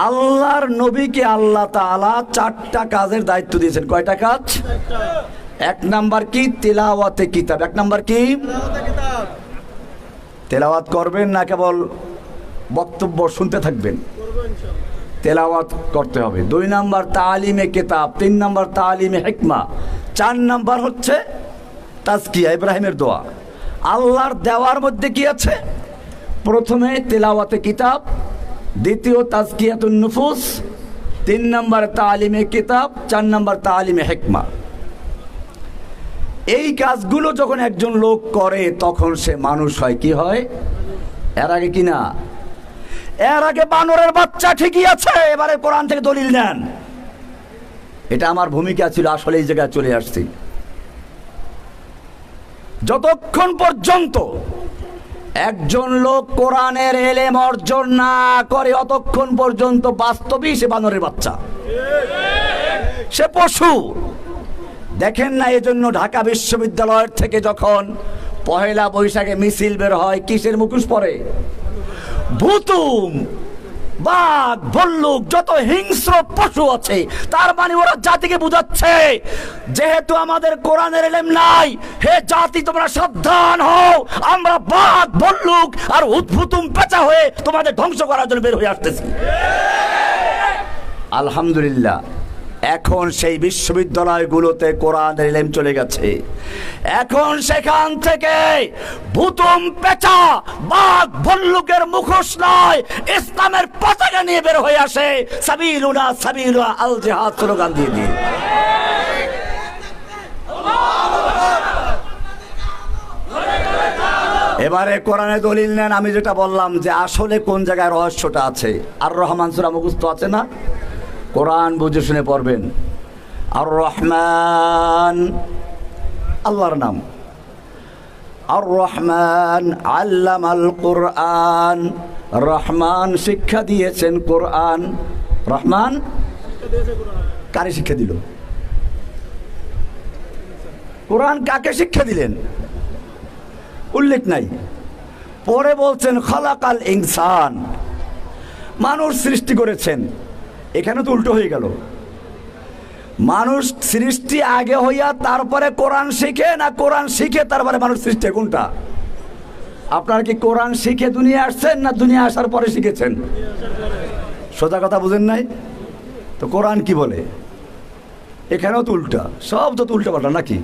আল্লাহর নবীকে আল্লাহ তাআলা 4টা কাজের দায়িত্ব দিয়েছেন। কয়টা কাজ? এক নাম্বার কি? তিলাওয়াতে কিতাব। এক নাম্বার কি? তেলাওয়াত করবেন না কেবল বক্তব্য শুনতে থাকবেন? তেলাওয়াত করতে হবে। 2 নাম্বার তালিমে কিতাব। 3 নাম্বার তালিমে হিকমা। 4 নাম্বার হচ্ছে তাজকিয়া, ইব্রাহিমের দোয়া। আল্লাহর দেওয়ার মধ্যে কি আছে? প্রথমে তেলাওয়াতে কিতাব, দ্বিতীয় তাজকিয়াতুন নুফুস, 3 নাম্বার তালিমে কিতাব, 4 নাম্বার তালিমে হিকমা। এই কাজগুলো যখন একজন লোক করে তখন সে মানুষ হয়। কি হয়? এর আগে কি না? এর আগে বানরের বাচ্চা ঠিকই আছে, এবারে কোরআন থেকে দলিল নেন। এটা আমার ভূমিকা ছিল, আসলে এই জায়গায় চলে আসছি। যতক্ষণ পর্যন্ত একজন লোক কোরআনের এলেম অর্জন না করে অতক্ষণ পর্যন্ত বাস্তবেই সে বানরের বাচ্চা, সে পশু। দেখেন না, এজন্য ঢাকা বিশ্ববিদ্যালয়ের থেকে যখন পহেলা বৈশাখে মিছিল বের হয়, কিসের মুখোশ পরে? ভুতুম, বাঘ, ভল্লুক, যত হিংস্র পশু আছে। তার মানে ওরা জাতিকে বুঝাচ্ছে, যেহেতু আমাদের কোরআনের ইলম নাই, হে জাতি তোমরা সাবধান হও, আমরা বাঘ, ভল্লুক আর উদ্ভুতুম পেঁচা হয়ে তোমাদের ধ্বংস করার জন্য বের হয়ে আসতেছি। আলহামদুলিল্লাহ, এখন সেই বিশ্ববিদ্যালয়গুলোতে কোরআনের ইলম চলে গেছে। এখন সেখান থেকে ভুতুম, পেঁচা, বাঘ, ভল্লুকের মুখোশ নয়, ইসলামের পতাকা নিয়ে বের হয়ে আসে, সাবিলুনা সাবিলুনা আল জিহাদ স্লোগান দিয়ে দিয়ে। এবারে কোরআনে দলিল নেন। আমি যেটা বললাম যে আসলে কোন জায়গায় রহস্যটা আছে। আর রহমান সূরা মুখস্থ আছে না? কোরআন বুঝে শুনে পড়বেন। আর রহমান আল্লাহর নাম। আর রহমান আল্লামাল কোরআন, রহমান শিক্ষা দিয়েছেন কোরআন। রহমান কারে শিক্ষা দিল? কোরআন কাকে শিক্ষা দিলেন? উল্লেখ নাই। পরে বলছেন খালাকাল ইনসান, মানুষ সৃষ্টি করেছেন। এখানে তো উল্টো হয়ে গেল। মানুষ সৃষ্টি আগে হইয়া তারপরে কোরআন শিখে, না কোরআন শিখে তারপরে মানুষ সৃষ্টি? কোনটা? আপনারা কি কোরআন শিখে দুনিয়া আসছেন, না দুনিয়া আসার পরে শিখেছেন? সোজা কথা বুঝেন নাই তো। কোরআন কি বলে? এখানেও তো উল্টা, সব তো উল্টা পাল্টা নাকি?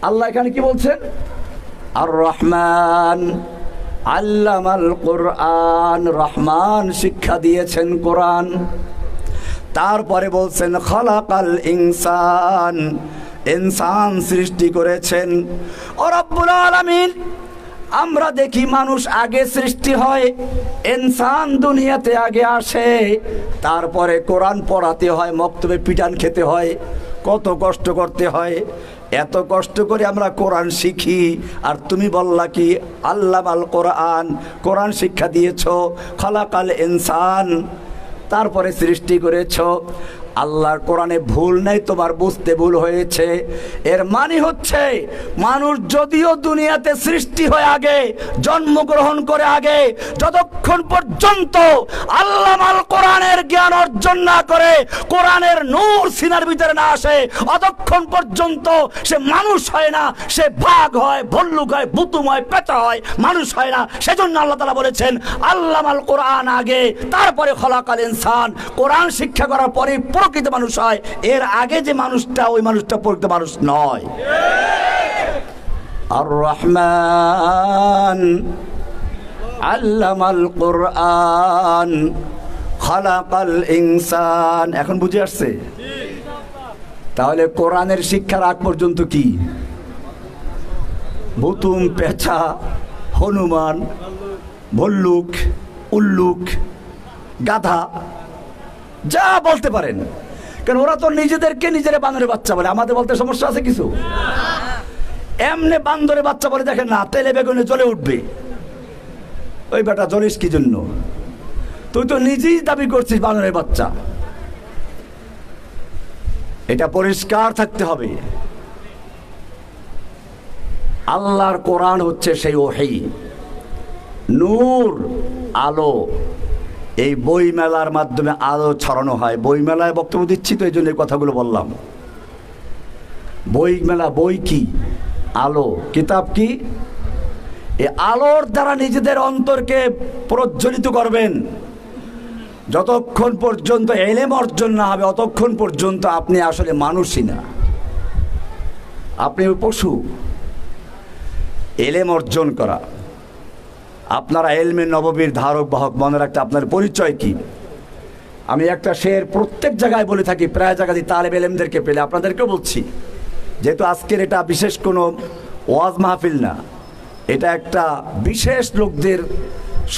আল্লাহ এখানে কি বলছেন? আর রহমান আল্লামাল কোরআন, রহমান শিক্ষা দিয়েছেন কোরআন। তারপরে বলছেন খালাকাল ইনসান, ইনসান সৃষ্টি করেছেন। ও রব্বুল আলামিন, আমরা দেখি মানুষ আগে সৃষ্টি হয়, ইনসান দুনিয়াতে আগে আসে, তারপরে কোরআন পড়াতে হয়, মক্তবে পিটান খেতে হয়, কত কষ্ট করতে হয়। এত কষ্ট করে আমরা কোরআন শিখি, আর তুমি বললা কি আল্লামাল কোরআন, কোরআন শিক্ষা দিয়েছ, খালাকাল ইনসান, তারপরে সৃষ্টি করেছ। আল্লাহর কোরআনে ভুল নেই, তোমার বুঝতে ভুল হয়েছে। এর মানে হচ্ছে মানুষ যদিও দুনিয়াতে সৃষ্টি হয়ে আগে, জন্মগ্রহণ করে আগে, যতক্ষণ পর্যন্ত আল্লামাল কোরআনের জ্ঞান অর্জন না করে, কোরআনের নূর সিনার ভিতরে না আসে, অতক্ষণ পর্যন্ত সে মানুষ হয় না। সে বাঘ হয়, ভল্লুক হয়, ভুতুম হয়, পেঁচা হয়, মানুষ হয় না। সেজন্য আল্লাহ তাআলা বলেছেন আল্লামাল কোরআন আগে, তারপরে খালাকাল ইনসান। কোরআন শিক্ষা করার পরে প্রকৃত মানুষ হয়, এর আগে যে মানুষটা, ওই মানুষটা প্রকৃত মানুষ নয়। আর রহমান আল্লামাল কোরআন খালাকাল ইনসান। এখন বুঝে আসছে? তাহলে কোরআনের শিক্ষার আগ পর্যন্ত কি? ভুতুম, পেঁচা, হনুমান, ভল্লুক, উল্লুক, গাধা, যা বলতে পারেন। কারণ ওরা তো নিজেদেরকে নিজেরা বান্দরের বাচ্চা বলে। আমাদের বলতে সমস্যা আছে কিছু? এমনি বান্দরের বাচ্চা বলে দেখেন না, তেলে বেগুনে জ্বলে উঠবে। ওই বেটা জ্বলিস কি জন্য? তুই তো নিজেই দাবি করছিস বান্দরের বাচ্চা। এটা পরিষ্কার থাকতে হবে। আল্লাহর কোরআন হচ্ছে সেই ওহী, নূর, আলো। এই বই মেলার মাধ্যমে আলো ছড়ানো হয়। বই মেলায় বক্তব্য দিচ্ছি তো এই জন্য এই কথাগুলো বললাম। বই মেলা, বই কি? আলো। কিতাব কি? এই আলোর দ্বারা নিজেদের অন্তরকে প্রজ্বলিত করবেন। যতক্ষণ পর্যন্ত এলেম অর্জন না হবে অতক্ষণ পর্যন্ত আপনি আসলে মানুষই না, আপনি পশু। এলেম অর্জন করা, আপনারা এলমে নববীর ধারক বাহক, মনে রাখতে আপনার পরিচয় কি? আমি একটা শের প্রত্যেক জায়গায় বলে থাকি, প্রায় জায়গায় তালেব এলেমদেরকে পেলে আপনাদেরকেও বলছি, যেহেতু আজকের এটা বিশেষ কোনো ওয়াজ মাহফিল না, এটা একটা বিশেষ লোকদের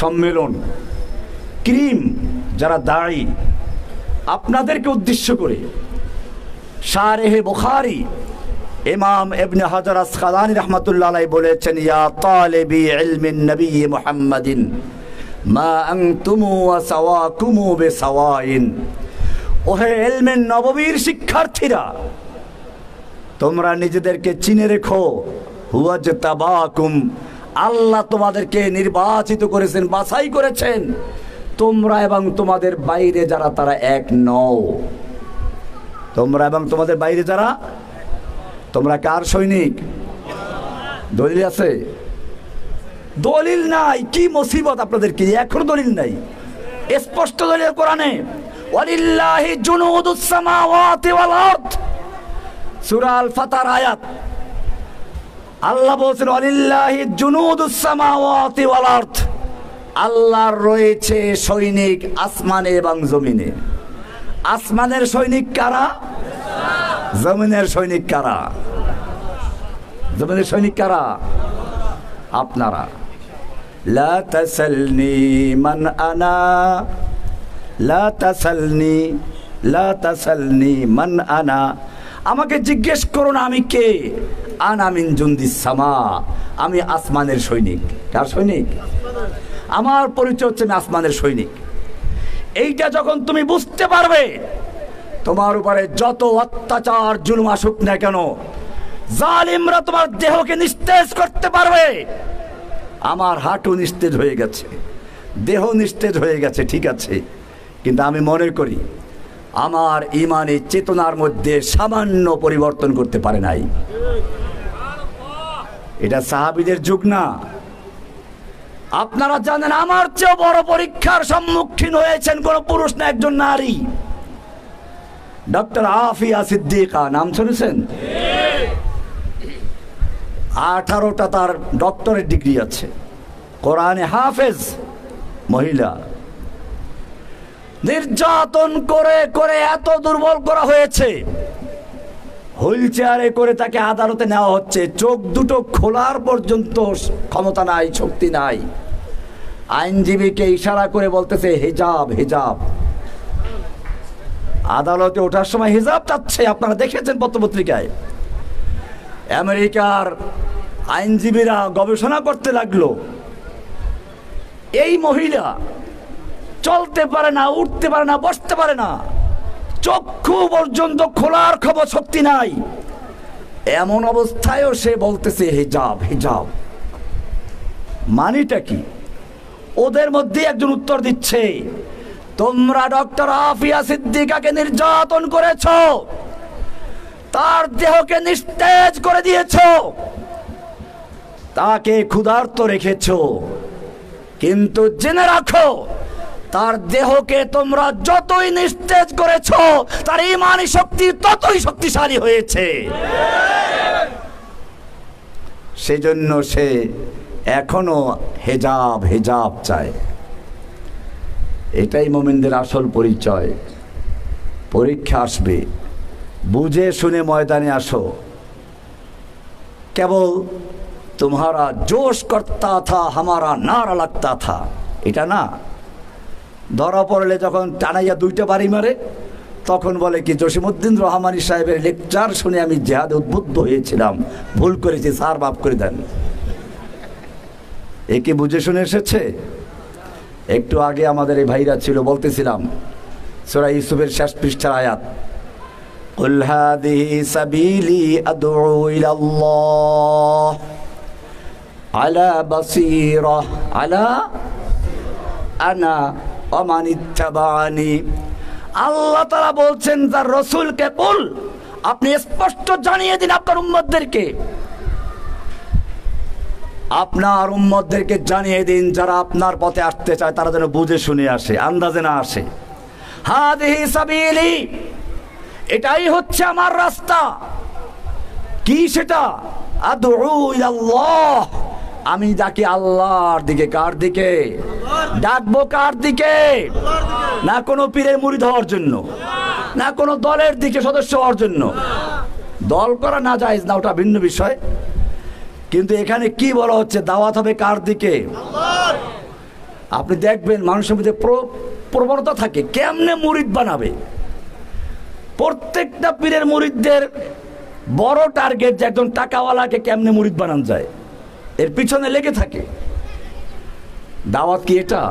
সম্মেলন। ক্রিম যারা দায়ী, আপনাদেরকে উদ্দেশ্য করে শারেহে বুখারী ইমাম ইবনে হাজার আসকালানী রাহমাতুল্লাহ আলাইহি বলেছেন, ইয়া তালিবি ইলমিন নবী মুহাম্মাদিন মা আনতুম ওয়া সাওয়াকুম বিসাওয়াইন। ওহে ইলমে নববীর শিক্ষার্থীরা, তোমরা নিজেদেরকে চিনে রেখো, হুয়া জাতাবাকুম, আল্লাহ তোমাদেরকে নির্বাচিত করেছেন, বাছাই করেছেন। তোমরা এবং তোমাদের বাইরে যারা তারা এক নও। তোমরা এবং তোমাদের বাইরে যারা, তোমরা কার সৈনিক? দলিল আছে? দলিল নাই। কি মুসিবত আপনাদের, কি এখনো দলিল নাই? স্পষ্ট দলিল কোরআনে, ওয়ালিল্লাহি জুনুদুস সামাওয়াতি ওয়াল আরদ, সূরা আল ফাতর আয়াত। আল্লাহ বলেছেন ওয়ালিল্লাহি জুনুদুস সামাওয়াতি ওয়াল আরদ, আল্লাহর রয়েছে সৈনিক আসমানে এবং জমিনে। আসমানের সৈনিক কারা? জমিনের সৈনিক কারা? জমিনের সৈনিক কারা? আপনারা। লা তাসালনি মান আনা, লা তাসালনি, লা তাসালনি মান আনা, আমাকে জিজ্ঞেস করো না আমি কে। আনা মিন জুন্দিস সামা, আমি আসমানের সৈনিক। কার সৈনিক? আমার পরিচয় হচ্ছে আমি আসমানের সৈনিক। এইটা যখন তুমি বুঝতে পারবে, তোমার উপরে যত অত্যাচার জুলুম আসুক না কেন, জালিমরা তোমার দেহকে নিস্তেজ করতে পারবে। আমার হাঁটু নিস্তেজ হয়ে গেছে, দেহ নিস্তেজ হয়ে গেছে, ঠিক আছে, কিন্তু আমি মনে করি আমার ইমানি চেতনার মধ্যে সামান্য পরিবর্তন করতে পারে নাই। এটা সাহাবীদের যুগ না। আপনারা জানেন আমার চেয়ে বড় পরীক্ষার সম্মুখীন হয়েছেন কোন পুরুষ না, একজন নারী। ডক্টর আফিয়া সিদ্দিকা, নাম শুনেছেন? 18টা তার ডক্টরেট ডিগ্রি আছে, কোরআনে হাফেজ মহিলা। নির্যাতন করে করে এত দুর্বল করা হয়েছে, হুইল চেয়ারে করে তাকে আদালতে নেওয়া হচ্ছে। চোখ দুটো খোলার পর্যন্ত ক্ষমতা নাই, শক্তি নাই। আইনজীবীকে ইশারা করে বলতেছে হিজাব, হিজাব। আদালতে ওঠার সময় হিজাব চাচ্ছে, আপনারা দেখেছেন পত্রপত্রিকায়। আমেরিকার আইনজীবীরা গবেষণা করতে লাগলো, এই মহিলা চলতে পারে না, উঠতে পারে না, বসতে পারে না, চক্ষু পর্যন্ত খোলার খবর শক্তি নাই, এমন অবস্থায়ও সে বলতেছে হিজাব, হিজাব। মানিটা কি? ওদের মধ্যে একজন উত্তর দিচ্ছে, তোমরা ডক্টর আফিয়া সিদ্দিকাকে নির্যাতন করেছ, তার দেহকে নিস্তেজ করে দিয়েছ, তাকে ক্ষুধার্ত রেখেছ, কিন্তু জেনে রাখো তার দেহকে তোমরা যতই নিস্তেজ করেছ, তার ঈমানি শক্তি ততই শক্তিশালী হয়েছে। সেজন্য সে এখনো হেজাব, হেজাব চায়। এটাই মুমিনদের আসল পরিচয়। পরীক্ষা আসবে, বুঝে শুনে ময়দানে আসো। কেবল তোমারা জোশ করতা থা, হামারা নারা লাগতা থা, এটা না। ধরা পড়লে যখন টানাইয়া দুইটা বাড়ি মারে, তখন বলে কি জসিমউদ্দিন রহমানী সাহেবের লেকচার শুনে আমি জিহাদে উদ্বুদ্ধ হয়েছিলাম, ভুল করেছি স্যার, মাফ করে দেন। একে বুঝে শুনে এসেছে? একটু আগে আমাদের এই ভাইরা ছিল, বলতেছিলাম সূরা ইউসুফের শেষ পৃষ্ঠার আয়াত, কুল হাযিহি সাবিলি আদউ ইলাল্লাহ আলা বাসীরা, আলা আনা ওমান ইত্তাবানি। আল্লাহ তাআলা বলছেন তার রাসূলকে বল, আপনি স্পষ্ট জানিয়ে দিন আপনার উম্মতদেরকে, আপনার উম্মতদেরকে জানিয়ে দিন যারা আপনার পথে আসতে চায় তারা যেন বুঝে শুনে আসে, আন্দাজে না আসে। হাদিহি সাবিলি, এটাই হচ্ছে আমার রাস্তা। কি সেটা? আদউ ইলাল্লাহ, আমি ডাকি আল্লাহর দিকে। কার দিকে ডাকবো? কার দিকে? না কোনো পীরের মুরিদ হওয়ার জন্য, না কোনো দলের দিকে সদস্য হওয়ার জন্য। দল করা না জায়েজ না, ওটা ভিন্ন বিষয়। কিন্তু এখানে কি বলা হচ্ছে? দাওয়াত হবে কার দিকে? আপনি দেখবেন মানুষের মধ্যে প্রবণতা থাকে কেমনে মুরিদ বানাবে। প্রত্যেকটা পীরের মুরিদদের বড় টার্গেট যে একজন টাকাওয়ালাকে কেমনে মুরিদ বানানো যায়, এর পিছনে লেগে থাকে। দাওয়াত কি এটা?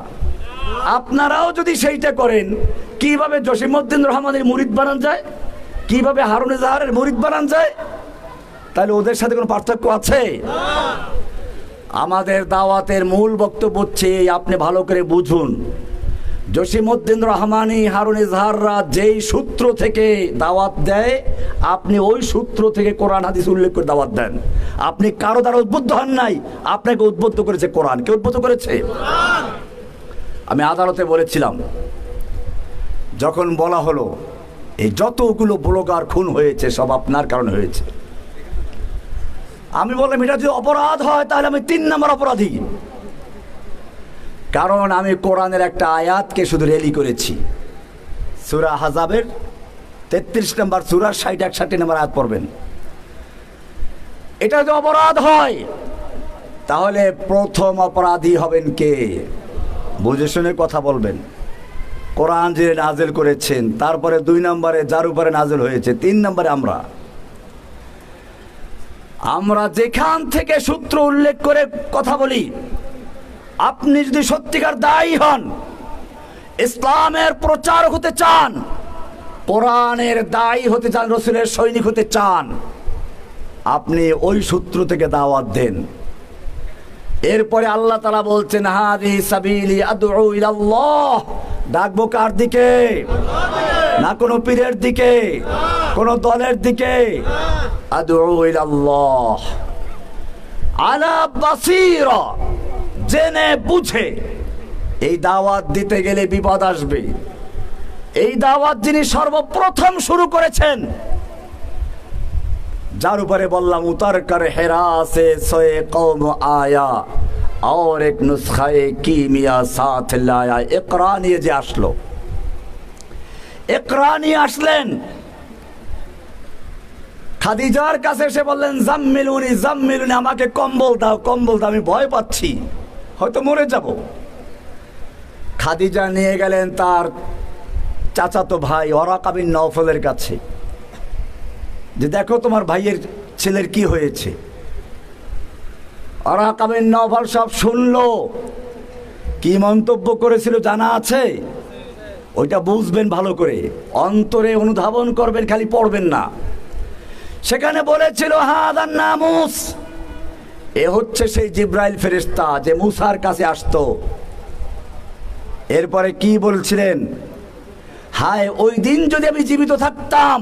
আপনারাও যদি সেইটা করেন, কিভাবে জসিমউদ্দিন রহমানের মুরিদ বানান যায়, কিভাবে হারুন ইজাহারের মুরিদ বানান যায়, তাহলে ওদের সাথে কোনো পার্থক্য আছে? আমাদের দাওয়াতের মূল বক্তব্য হচ্ছে, আপনি ভালো করে বুঝুন, জসিমউদ্দিন রহমানি, হারুন ইজাহাররা যেই সূত্র থেকে দাওয়াত দেয়, আপনি ওই সূত্র থেকে কোরআন হাদিস উল্লেখ করে দাওয়াত দেন। আপনি কারো দ্বারা উদ্বুদ্ধ হন নাই, আপনাকে উদ্বুদ্ধ করেছে কোরআন। কে উদ্বুদ্ধ করেছে? আমি আদালতে বলেছিলাম, যখন বলা হলো এই যতগুলো ব্লগার খুন হয়েছে সব আপনার কারণে হয়েছে, আমি বললাম এটা যদি অপরাধ হয় তাহলে আমি 3 নম্বর অপরাধী। কারণ আমি কোরআনের একটা আয়াতকে শুধু রেলি করেছি। সূরা আহজাবের 33 নম্বর সূরা 60-61 নম্বর আয়াত পড়বেন। এটা যদি অপরাধ হয় তাহলে প্রথম অপরাধী হবেন কে? বুঝে শুনে কথা বলবেন। কোরআন যে নাজিল করেছেন, তারপরে 2 নম্বরে যার উপরে নাজিল হয়েছে, 3 নম্বরে আমরা যেখান থেকে সূত্র উল্লেখ করে কথা বলি, আপনি যদি সত্যিকার দায়ী হন, ইসলামের প্রচার হতে চান, কোরআনের দায়ী হতে চান, রাসূলের সৈনিক হতে চান, আপনি ওই সূত্র থেকে দাওয়াত দেন। এরপরে আল্লাহ তাআলা বলছেন, হাদিহি সাবিলি আদউ ইলাল্লাহ, ডাকবো কার দিকে? না কোনো পীরের দিকে, কোনো দলের দিকে। আদউ ইলাল্লাহ আলা বাসীরা, জেনে বুঝে। এই দাওয়াত দিতে গেলে বিপদ আসবে। এই দাওয়াত যিনি সর্বপ্রথম শুরু করেছেন, যার উপরে বললাম উতার কর হেরা সে সোয়ে কওম আয়া और एक नुस्खाए कीमिया साथ लाया। ইকরা নিয়ে যে আসলো, ইকরা নিয়ে আসলেন, খাদিজার কাছে এসে বললেন, জাম্মিলুনি জাম্মিলুনি, আমাকে কম্বল দাও কম্বল দাও, আমি ভয় পাচ্ছি, হয়তো মরে যাব। খাদিজা নিয়ে গেলেন তার চাচাতো ভাই ওরাকা বিন নওফলের কাছে, যে দেখো তোমার ভাইয়ের ছেলের কি হয়েছে। ওরাকা বিন নওফল সব শুনলো। কি মন্তব্য করেছিল জানা আছে? ওইটা বুঝবেন ভালো করে, অন্তরে অনুধাবন করবেন, খালি পড়বেন না। সেখানে বলেছিল, হাদান নামুস, এ হচ্ছে সেই জিব্রাইল ফেরেশতা যে মুসার কাছে আসতো। এরপরে কি বলছিলেন? হায় ওই দিন যদি আমি জীবিত থাকতাম,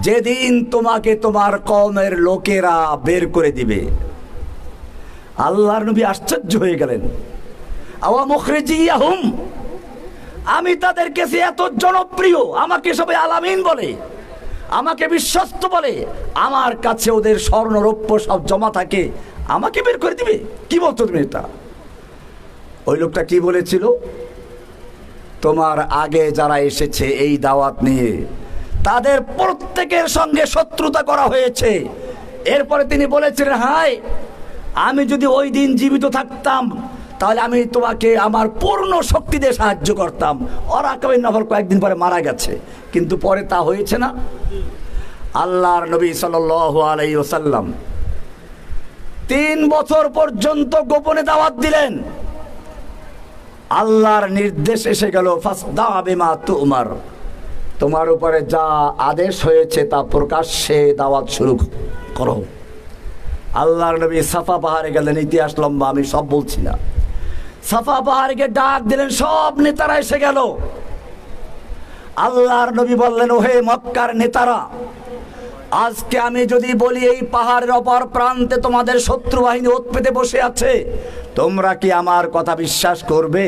যেদিন তোমাকে তোমার কওমের লোকেরা বের করে দিবে। আল্লাহর নবী আশ্চর্য হয়ে গেলেন। আওয়া মুখরিজিয়াহুম, আমি তাদের কাছে এত জনপ্রিয়, আমাকে সবাই আলামিন বলে, আমাকে বিশ্বস্ত বলে, আমার কাছে ওদের স্বর্ণ রৌপ্য সব জমা থাকে, আমাকে বের করে দিবে? কি বলতো তুমি এটা? ওই লোকটা কি বলেছিল? তোমার আগে যারা এসেছে এই দাওয়াত নিয়ে, তাদের প্রত্যেকের সঙ্গে শত্রুতা করা হয়েছে। এরপরে তিনি বলেছিলেন, হায় আমি যদি ওই দিন জীবিত থাকতাম তাহলে আমি তোমাকে আমার পূর্ণ শক্তি দিয়ে সাহায্য করতাম। ওরাকা বিন নওফল কয়েকদিন পরে মারা গেছে, কিন্তু পরে তা হয়েছে না। আল্লাহর নবী সাল্লাল্লাহু আলাইহি ওয়াসাল্লাম 3 বছর পর্যন্ত গোপনে দাওয়াত দিলেন। আল্লাহর নির্দেশ এসে গেল, ফাসদা বিমা তুমার, তোমার উপরে যা আদেশ হয়েছে তা প্রকাশ্যে দাওয়াত শুরু করো। আল্লাহর নবী সাফা পাহাড়ে গেলেন, ইতিহাস লম্বা, আমি সব বলছি না। সাফা পাহাড়কে ডাক দিলেন, সব নেতারা এসে গেল। আল্লাহর নবী বললেন, ওহে মক্কার নেতারা, আজকে আমি যদি বলি এই পাহাড়ের অপর প্রান্তে তোমাদের শত্রু বাহিনী ওত পেতে বসে আছে, তোমরা কি আমার কথা বিশ্বাস করবে?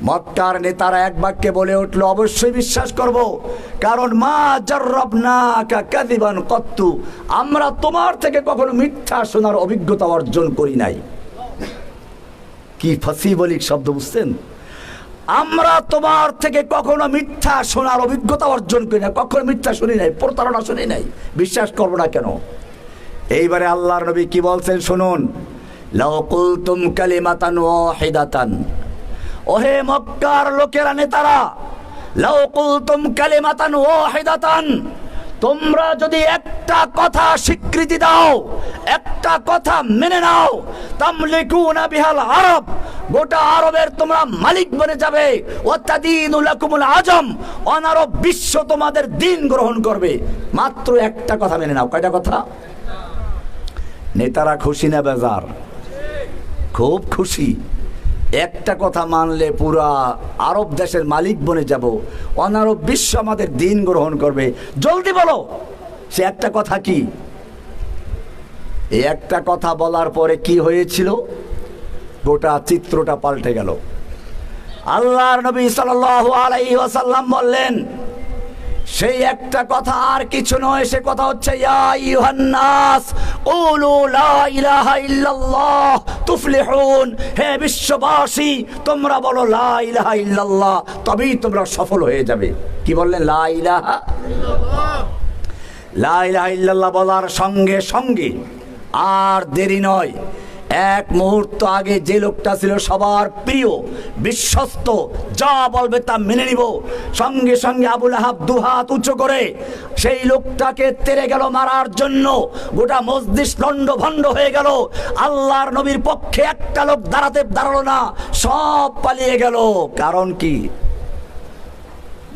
মক্কার নেতারা এক বাক্যে বলে উঠল, অবশ্যই বিশ্বাস করব, কারণ মা জাররাবনাকা কাযিবান কত্তু, আমরা তোমার থেকে কখনো মিথ্যা শোনার অভিজ্ঞতা অর্জন করি নাই। কি ফাসিবলিক শব্দ, বুঝছেন? আমরা তোমার থেকে কখনো মিথ্যা শোনার অভিজ্ঞতা অর্জন করি না, কখনো মিথ্যা শুনি নাই, প্রতারণা শুনি নাই, বিশ্বাস করবো না কেন? এইবারে আল্লাহর নবী কি বলছেন শুনুন, লাউ কুলতুম কালিমাতান ওয়াহিদাতান, ওহে মক্কার লোকেরা, নেতারা, লাউ কুলতুম কালিমাতান ওয়াহিদাতান, তোমরা যদি একটা কথা স্বীকৃতি দাও, একটা কথা মেনে নাও, তামলিকুনা বিহাল আরব, গোটা আরবের তোমরা মালিক বনে যাবে, ওয়াতাদিনু লাকুমুল আজম, অনারব বিশ্ব তোমাদের দিন গ্রহণ করবে। মাত্র একটা কথা মেনে নাও। কয়টা কথা? নেতারা খুশি না বেজার? খুব খুশি। একটা কথা মানলে পুরা আরব দেশের মালিক বনে যাব, অনারব বিশ্ব আমাদের দিন গ্রহণ করবে। জলদি বলো, সে একটা কথা কি? এই একটা কথা বলার পরে কি হয়েছিল? গোটা চিত্রটা পাল্টে গেল। আল্লাহর নবী সাল্লাল্লাহু আলাইহি ওয়াসাল্লাম বললেন, সেই একটা কথা আর কিছু নয়, সে কথা হচ্ছে ইয়া আইয়ুহান নাস কুলু লা ইলাহা ইল্লাল্লাহ তুফলিহুন, হে বিশ্ববাসী, তোমরা বলো লা ইলাহা ইল্লাল্লাহ, তবেই তোমরা সফল হয়ে যাবে। কি বললেন? লা ইলাহা ইল্লাল্লাহ। লা ইলাহা ইল্লাল্লাহ বলার সঙ্গে সঙ্গে আর দেরি নয়, এক মুহূর্ত আগে যে লোকটা ছিল সবার প্রিয়, বিশ্বস্ত, যা বলবে তা মেনে নিব, সঙ্গে সঙ্গে আবু লাহাব দুহাত উঁচু করে সেই লোকটাকে তেড়ে গেল মারার জন্য। গোটা মজলিস লন্ডভন্ড হয়ে গেল। আল্লাহর নবীর পক্ষে একটা লোক দাঁড়ালো না, সব পালিয়ে গেল। কারণ কি?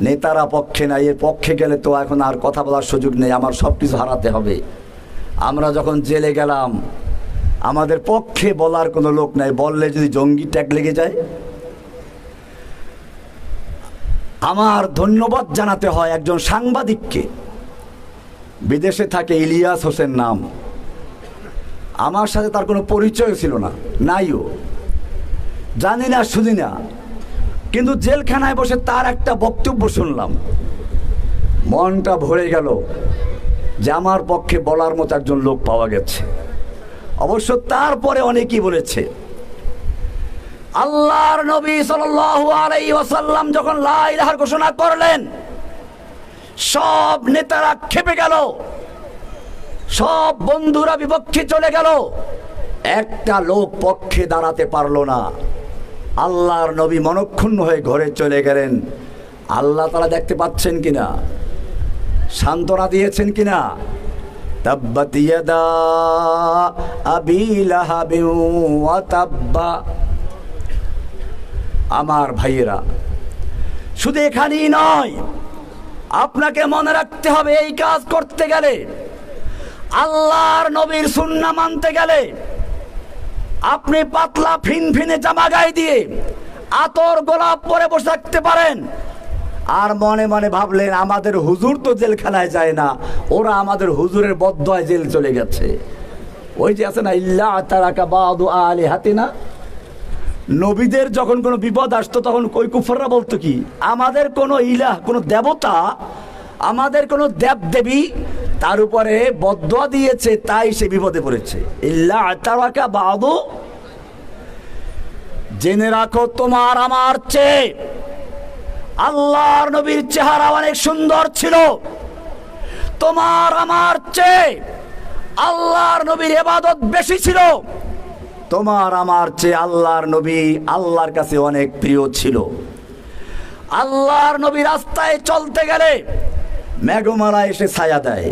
নেতারা পক্ষে নাই। এর পক্ষে গেলে তো এখন আর কথা বলার সুযোগ নেই, আমার সব কিছু হারাতে হবে। আমরা যখন জেলে গেলাম, আমাদের পক্ষে বলার কোনো লোক নাই, বললে যদি জঙ্গি ট্যাগ লেগে যায়। আমার ধন্যবাদ জানাতে হয় একজন সাংবাদিককে, বিদেশে থাকে, ইলিয়াস হোসেন নাম। আমার সাথে তার কোনো পরিচয় ছিল না, নাইও, জানি না, শুনি না, কিন্তু জেলখানায় বসে তার একটা বক্তব্য শুনলাম, মনটা ভরে গেল যে আমার পক্ষে বলার মতো একজন লোক পাওয়া গেছে। অবশ্য তারপরে অনেকেই বলেছে। আল্লাহর নবী সাল্লাল্লাহু আলাইহি ওয়াসাল্লাম যখন লা ইলাহার ঘোষণা করলেন, সব নেতারা ক্ষেপে গেল, সব বন্ধুরা বিপক্ষে চলে গেল, একটা লোক পক্ষে দাঁড়াতে পারলো না। আল্লাহর নবী মনক্ষুণ্ণ হয়ে ঘরে চলে গেলেন। আল্লাহ তাআলা দেখতে পাচ্ছেন কিনা, সান্ত্বনা দিয়েছেন কিনা? তাব্বাত ইয়াদা আবি লাহাবিন ওয়া তাব্বা। আমার ভাইয়েরা, শুধু এখানেই নয়, আপনাকে মনে রাখতে হবে, এই কাজ করতে গেলে, আল্লাহর নবীর সুন্নাহ মানতে গেলে, আপনি পাতলা ফিনফিনে জামা গায়ে দিয়ে আতর গোলাপ পরে বসে থাকতে পারেন, আর মনে মনে ভাবলেন আমাদের হুজুর তো জেলখানায় যায় না, ওরা আমাদের হুজুরের বদদোয়ায় জেল চলে গেছে। ওই যে আছে না, ইল্লা আতারাকা বাদু আলিহাতিনা, নবীদের যখন কোনো বিপদ আসতো তখন ওই কুফাররা বলতো কি, আমাদের কোনো ইলাহ, কোনো দেবতা, আমাদের কোনো দেব দেবী তার উপরে বদদোয়া দিয়েছে, তাই সে বিপদে পড়েছে। ইল্লা আতারাকা বাদু, জেনে রাখো তোমার আমার চেয়ে আল্লাহর নবীর চেহারা অনেক সুন্দর ছিল, তোমার আমার চেয়ে আল্লাহর নবীর ইবাদত বেশি ছিল, তোমার আমার চেয়ে আল্লাহর নবী আল্লাহর কাছে অনেক প্রিয় ছিল। আল্লাহর নবী রাস্তায় চলতে গেলে মেঘমালা এসে ছায়া দেয়,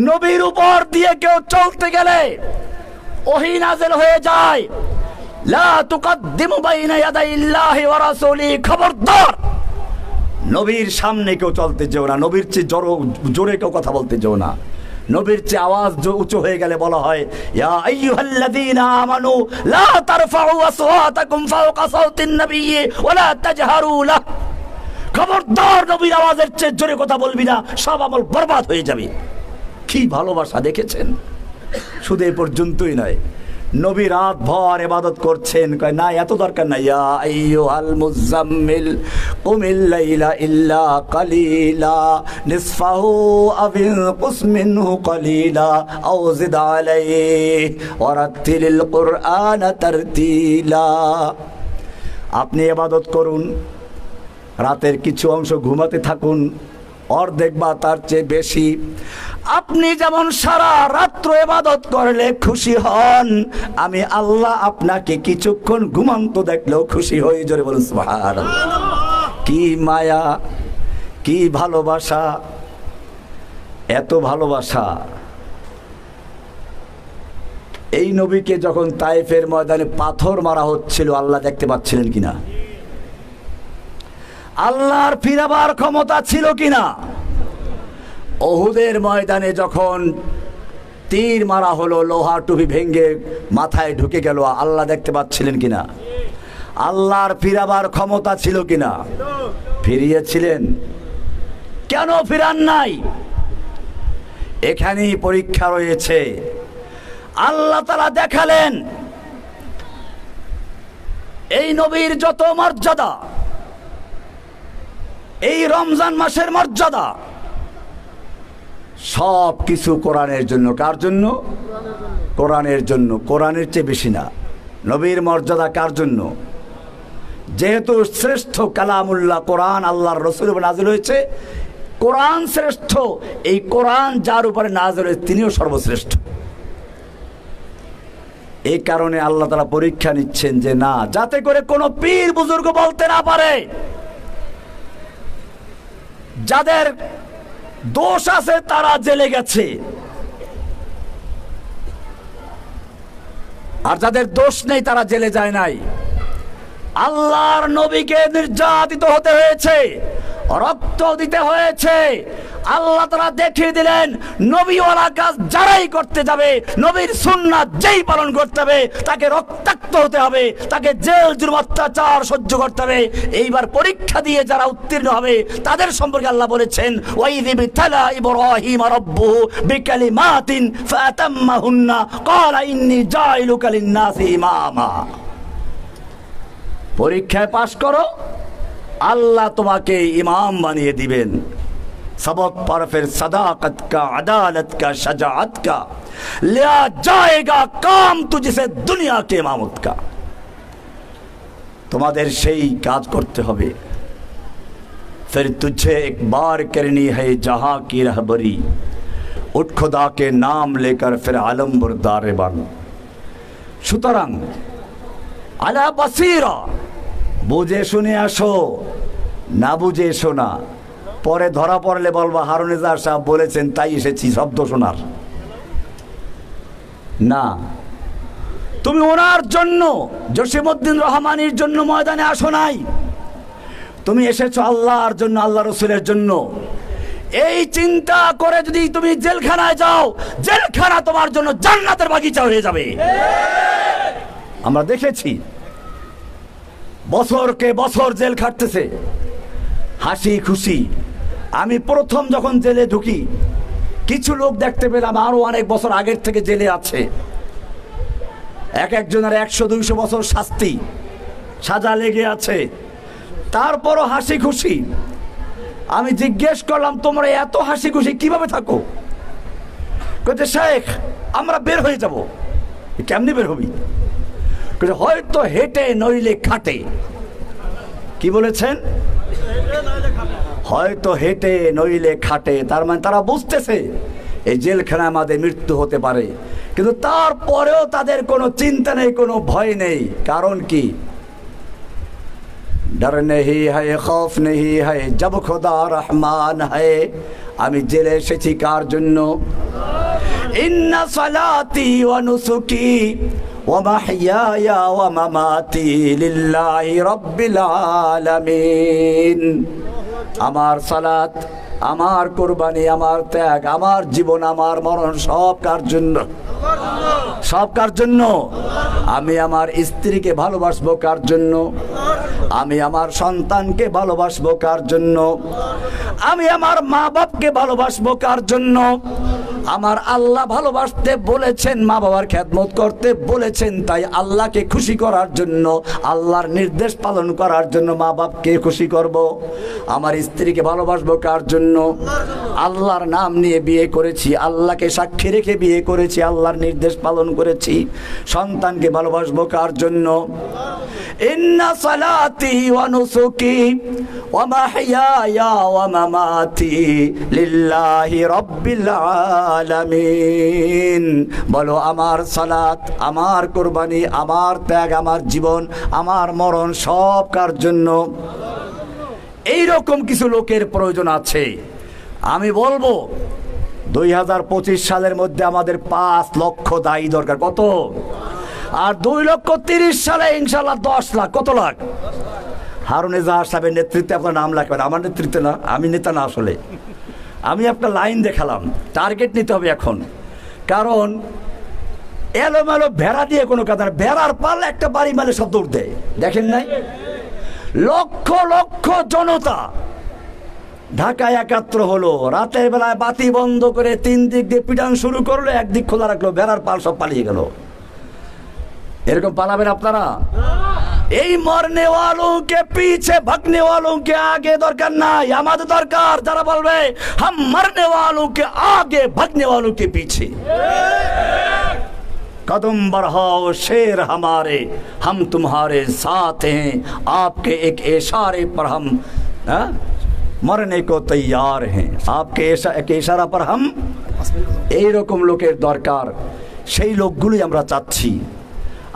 নবীর উপর দিয়ে কেউ চলতে গেলে ওহী নাযিল হয়ে যায়। লা তুকদ্দিমু বাইনা ইয়াদাইল্লাহি ওয়া রাসূলিহি, খবরদার নবীর সামনে কেউ চলতে যেও না, নবীর চেয়ে জোরে কেউ কথা বলতে যেও না, নবীর চেয়ে আওয়াজ উঁচু হয়ে গেলে বলা হয় ইয়া আইয়ুহাল্লাযীনা আমানু লা তারফাউ আসওয়াতাকুম ফাওকা সাওতিন নাবিয়্যি ওয়া লা তাজহারু লাহ। খবরদার নবীর আওয়াজের চেয়ে জোরে কথা বলবি না, সব আমল বরবাদ হয়ে যাবে। কি ভালোবাসা দেখেছেন। শুধু এই পর্যন্তই নয়, নবী রাত ভর ইবাদত করছেন, কয় না এত দরকার নাই। ইয়া আইয়ুহাল মুযাম্মিল কুমিল লাইলা ইল্লা কালিলা নিসফাহু আও ইনকুস মিনহু কালিলা আও জিদ আলাইহি ওয়ারাত্তিলিল কুরআনা তারতিলা। আপনি ইবাদত করুন, রাতের কিছু অংশ ঘুমাতে থাকুন, অর্ধেক বা তার চেয়ে বেশি। আপনি যেমন সারা রাত্র ইবাদত করলে খুশি হন, আমি আল্লাহ আপনাকে কিছুক্ষণ ঘুমান্ত দেখলেও খুশি হই। জোরে বলুন সুবহানাল্লাহ। কি মায়া, কি ভালোবাসা, এত ভালোবাসা। এই নবীকে যখন তায়েফের ময়দানে পাথর মারা হচ্ছিল, আল্লাহ দেখতে পাচ্ছিলেন কিনা? আল্লাহর ফিরাবার ক্ষমতা ছিল কিনা? উহুদের ময়দানে যখন তীর মারা হলো, লোহা টুপি ভেঙে মাথায় ঢুকে গেল, আল্লাহ দেখতে পাচ্ছিলেন কিনা? আল্লাহর ফিরাবার ক্ষমতা ছিল কিনা? ফিরিয়েছিলেন। কেন ফিরান নাই? এখানেই পরীক্ষা রয়েছে। আল্লাহ তাআলা দেখালেন এই নবীর যত মর্যাদা, এই রমজান মাসের মর্যাদা, সব কিছু কোরআনের জন্য। কার জন্য? কোরআনের জন্য। কোরআনের চেয়ে বেশি না। নবীর মর্যাদা কার জন্য? যেহেতু শ্রেষ্ঠ কালামুল্লাহ কোরআন আল্লাহর রাসূলের উপর নাযিল হয়েছে, কোরআন শ্রেষ্ঠ। এই কোরআন যার উপরে নাযিল হয়েছে তিনিও সর্বশ্রেষ্ঠ। এই কারণে আল্লাহ তাআলা পরীক্ষা নিচ্ছেন যে না, যাতে করে কোনো পীর বুজুর্গ বলতে না পারে যাদের দোষ আছে তারা জেলে গেছে, আর যাদের দোষ নেই তারা জেলে যায় নাই। আল্লাহর নবীকে নির্যাতিত হতে হয়েছে, রক্ত দিতে হয়েছে। আল্লাহ তাআলা দেখিয়ে দিলেন নবীওয়ালা কাজ যারাই করতে যাবে, নবীর সুন্নাত যেই পালন করতে হবে, তাকে রক্তাক্ত হতে হবে, তাকে জেল জুলুম অত্যাচার সহ্য করতে হবে। এইবার পরীক্ষা দিয়ে যারা উত্তীর্ণ হবে তাদের সম্পর্কে আল্লাহ বলেছেন ওয়াইয ইবতালা ইব্রাহিম রাব্বুহু বিকালিমাতিন ফাতাম্মাহুন্না ক্বালা ইন্নী জাইলুকা লিন-নাসি ইমামা। পরীক্ষায় পাশ করো, আল্লাহ তোমাকে ইমাম বানিয়ে দিবেন। सबक पर फिर सदाकत का, अदालत का, शजाअत का लिया जाएगा काम तुझसे दुनिया के इमामत का। তোমাদের সেই কাজ করতে হবে। फिर तुझे एक बार करनी है जहां की रहबरी, उठ खुदा के नाम लेकर फिर आलम बरदारे बन। সুতরাং আলা বাসীরা, বুঝে শুনে আসো, না বুঝে এসো না। পরে ধরা পড়লে বলবা হারুন ইজাজ সাহেব বলেছেন তাই এসেছি শব্দ শোনার। না, তুমি ওনার জন্য, জসিমউদ্দিন রহমানির জন্য ময়দানে আসো নাই, তুমি এসেছো আল্লাহর জন্য, আল্লাহ রসুলের জন্য। এই চিন্তা করে যদি তুমি জেলখানায় যাও, জেলখানা তোমার জন্য জান্নাতের বাগিচা হয়ে যাবে। আমরা দেখেছি বছরকে বছর জেল খাটতেছে, হাসি খুশি। আমি প্রথম যখন জেলে ঢুকি কিছু লোক দেখতে পেলাম আরো অনেক বছর আগের থেকে জেলে আছে। এক একজনের 100-200 বছর শাস্তি সাজা লেগে আছে, তারপরও হাসি খুশি। আমি জিজ্ঞেস করলাম তোমরা এত হাসি খুশি কিভাবে থাকো? কইতে শেখ আমরা বের হয়ে যাব। কেমনি বের হবি? কইতে হয়তো হেঁটে নইলে খাটে। কি বলেছেন? হয়তো হেঁটে নইলে খাটে। তার মানে তারা বুঝতেছে এই জেলখানায় আমাদের মৃত্যু হতে পারে, কিন্তু তারপরেও তাদের কোনো চিন্তা নেই, কোনো ভয় নেই। কারণ কি? ডর নেহি হ্যায়, খৌফ নেহি হ্যায়, জব খোদা রহমান হ্যায়। আমি জেলে এসেছি কার জন্য? ইন্না সালাতি ওয়া নুসুকি ওয়া মাহইয়ায়া ওয়া মামাতি লিল্লাহি রাব্বিল আলামিন। আমার সালাত, আমার কোরবানি, আমার ত্যাগ, আমার জীবন, আমার মরণ সব কার জন্য? সব কার জন্য? আমি আমার স্ত্রীকে ভালোবাসবো কার জন্য? আমি আমার সন্তানকে ভালোবাসবো কার জন্য? আমি আমার মা বাপকে ভালোবাসবো কার জন্য? আমার আল্লাহ ভালোবাসতে বলেছেন, মা বাবার খেদমত করতে বলেছেন, তাই আল্লাহকে খুশি করার জন্য, আল্লাহর নির্দেশ পালন করার জন্য মা বাপকে খুশি করব। আমার স্ত্রীকে ভালোবাসবো কার জন্য? আল্লাহর নাম নিয়ে বিয়ে করেছি, আল্লাহকে সাক্ষী রেখে বিয়ে করেছি, আল্লাহর নির্দেশ পালন করেছি। সন্তানকে ভালোবাসবো কার জন্য? ইন্না সালাতি ওয়া নুসুকি ওয়া মাহইয়ায়া ওয়া মামাতি লিল্লাহি রাব্বিল আলামিন। বলো, আমার সালাত, আমার কুরবানি, আমার ত্যাগ, আমার জীবন, আমার মরণ সব কার জন্য? এইরকম কিছু লোকের প্রয়োজন আছে। আমি বলবো 2025 সালের মধ্যে আমাদের 5 লক্ষ দায়ী দরকার। কত? আর 2,30,000 সালে ইনশাল্লাহ 10 লাখ। কত লাখ? হারুন এজাহার সাহেবের নেতৃত্বে আপনার নাম লাগবেন, আমার নেতৃত্বে না। আমি নেতা না, আসলে আমি একটা লাইন দেখালাম। টার্গেট নিতে হবে এখন, কারণ এলোমেলো ভেড়া দিয়ে কোনো কাজ না। ভেড়ার পাল একটা বাড়ি মালে সব দৌড় দেয়, দেখেন নাই? লক্ষ লক্ষ জনতা ঢাকায় একাত্র হলো, রাতের বেলায় বাতি বন্ধ করে 3 দিক দিয়ে পিটান শুরু করলো, একদিক খোলা রাখলো, ভেড়ার পাল সব পালিয়ে গেল। এরকম পালাবেন আপনারা? এই মরনে ওয়ালোं के पीछे भागने वालों के आगे দরকার নাই। আমাদের দরকার যারা বলবে हम मरने वालों के आगे भागने वालों के पीछे। कदम बढ़ाओ शेर हमारे, हम तुम्हारे साथ हैं, आपके एक इशारे पर हम मरने को तैयार हैं, आपके एक इशारा पर हम। এই রকম লোকের দরকার, সেই লোকগুলোই আমরা চাচ্ছি।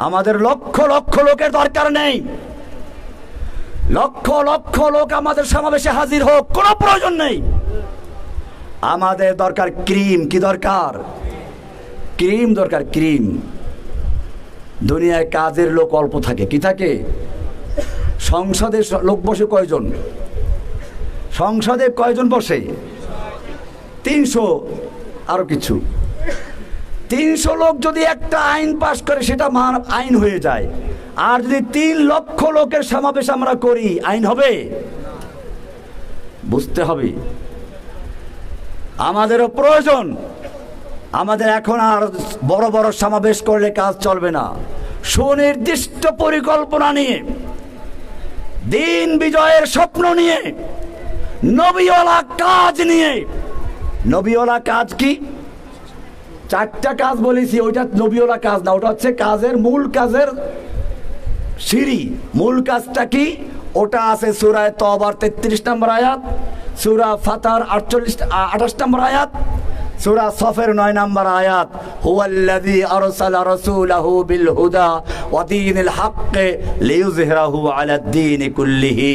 আমাদের লক্ষ লক্ষ লোকের দরকার নেই। লক্ষ লক্ষ লোক আমাদের সমাবেশে হাজির হোক, কোনো প্রয়োজন নেই। আমাদের দরকার ক্রিম। কি দরকার? ক্রিম দরকার, ক্রিম। দুনিয়ায় কাজের লোক অল্প থাকে। কি থাকে? সংসদে লোক বসে কয়জন? সংসদে কয়জন বসে? 300 আরো কিছু। 300 লোক যদি একটা আইন পাশ করে, সেটা আইন হয়ে যায়। আর যদি 3 লক্ষ লোকের সমাবেশ আমরা করি, আইন হবে? বুঝতে হবে। আমাদেরও প্রয়োজন। আমাদের এখন আর বড় বড় সমাবেশ করলে কাজ চলবে না। সুনির্দিষ্ট পরিকল্পনা নিয়ে, দিন বিজয়ের স্বপ্ন নিয়ে, নবীওয়ালা কাজ নিয়ে। নবীওয়ালা কাজ কি? 4টা কাজ বলেছি, ওইটা নবীওয়ালা কাজ না, ওটা হচ্ছে কাজের মূল কাজের সিঁড়ি। মূল কাজটা কি? ওটা আছে সূরা তওবার 33 নম্বর আয়াত, সূরা ফাতার 28 নম্বর আয়াত, সূরা সফের 9 নম্বর আয়াত। হুয়াল্লাযী আরসালা রাসূলাহু বিল হুদা ওয়া দীনিল হক লিইয়ুযহিরাহু আলাদ দীনি কুল্লিহি।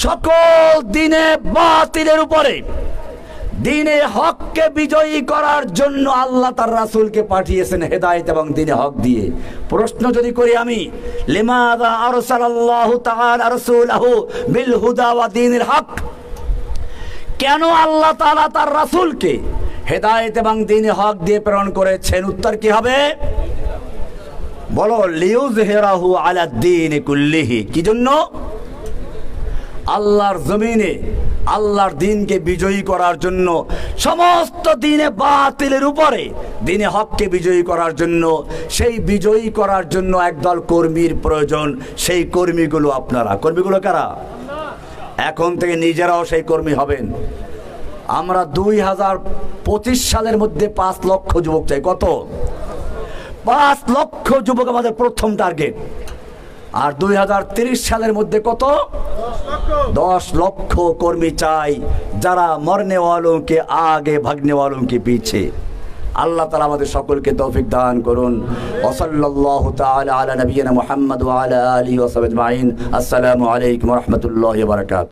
সকল দিনে বাতিলের উপরে দিনে হককে বিজয়ী করার জন্য আল্লাহ তার রাসূলকে পাঠিয়েছেন হেদায়েত এবং দিনে হক দিয়ে। প্রশ্ন যদি করি আমি, লিমাযা আরসালাল্লাহু তাআলা রাসূলাহু বিল হুদা ওয়া দীনিল হক, কেন আল্লাহ তাআলা তার রাসূলকে হেদায়েত এবং দিনে হক দিয়ে প্রেরণ করেছেন? উত্তর কি হবে? বলো, লিইয়ুযহিরাহু আলাদ দীনি কুল্লিহি। কি জন্য? আল্লাহর জমিনে আল্লাহর দিনকে বিজয়ী করার জন্য, সমস্ত দিনে বাতিলের উপরে দিনে হককে বিজয়ী করার জন্য। সেই বিজয়ী করার জন্য একদল কর্মীর প্রয়োজন। সেই কর্মীগুলো আপনারা। কর্মীগুলো কারা? এখন থেকে নিজেরাও সেই কর্মী হবেন। আমরা 2025 সালের মধ্যে 5 লক্ষ যুবক চাই। কত? 5 লক্ষ যুবক আমাদের প্রথম টার্গেট। আর 2030 সালের মধ্যে কত? 10 লক্ষ কর্মী চাই, যারা মরনে ওয়ালোं के आगे भागने वालों के पीछे। আল্লাহ তাআলা আমাদের সকলকে তৌফিক দান করুন। ওয়া সাল্লাল্লাহু তাআলা আলা নবিয়িনা মুহাম্মদ ওয়া আলা আলিহি ওয়া সাহবিহি আজমাইন। আসসালামু আলাইকুম ওয়া রাহমাতুল্লাহি ওয়া বারাকাতুহু।